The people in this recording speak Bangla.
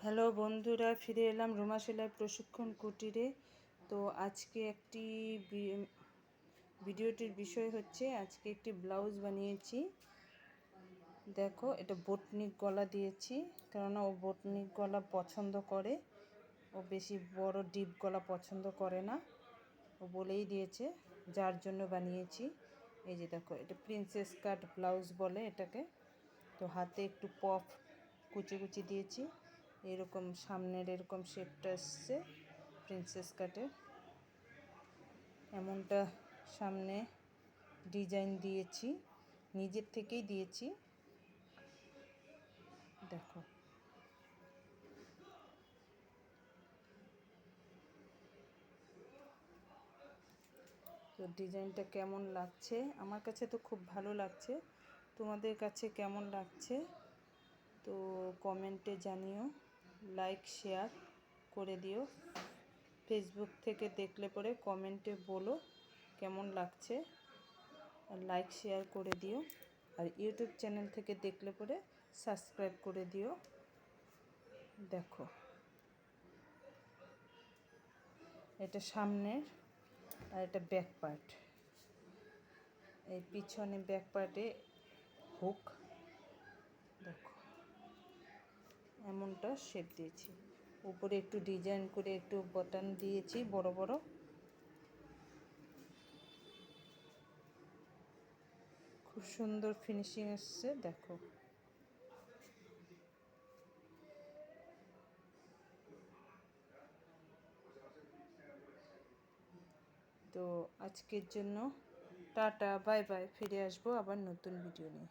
হ্যালো বন্ধুরা, ফিরে এলাম রুমা সেলাই প্রশিক্ষণ কুটিরে। তো আজকে ভিডিওটির বিষয় হচ্ছে আজকে একটি ব্লাউজ বানিয়েছি। দেখো, এটা বোটনিক গলা দিয়েছি, কেননা ও বোটনিক গলা পছন্দ করে। ও বেশি বড় ডিপ গলা পছন্দ করে না, ও বলেই দিয়েছে, যার জন্য বানিয়েছি। এই যে দেখো, এটা প্রিন্সেস কাট ব্লাউজ বলে এটাকে। তো হাতে একটু পফ কুচি কুচি দিয়েছি, এরকম সামনের এরকম শেপটা এসছে প্রিন্সেস কাটের। এমনটা সামনে ডিজাইন দিয়েছি, নিজের থেকেই দিয়েছি। দেখো, তো ডিজাইনটা কেমন লাগছে? আমার কাছে তো খুব ভালো লাগছে, তোমাদের কাছে কেমন লাগছে তো কমেন্টে জানিও, লাইক শেয়ার করে দিও। ফেসবুক থেকে দেখলে পরে কমেন্টে বলো কেমন লাগছে, আর লাইক শেয়ার করে দিও। আর ইউটিউব চ্যানেল থেকে দেখলে পরে সাবস্ক্রাইব করে দিও। দেখো, এটা সামনের আর এটা ব্যাক পার্ট। এই পিছনে ব্যাক পার্টে হুক, দেখো এমনটা শেপ দিয়েছি। উপরে একটু ডিজাইন করে একটু বাটন দিয়েছি বড় বড়। খুব সুন্দর ফিনিশিং এসছে, দেখো। তো আজকের জন্য টাটা, বাই বাই। ফিরে আসবো আবার নতুন ভিডিও নিয়ে।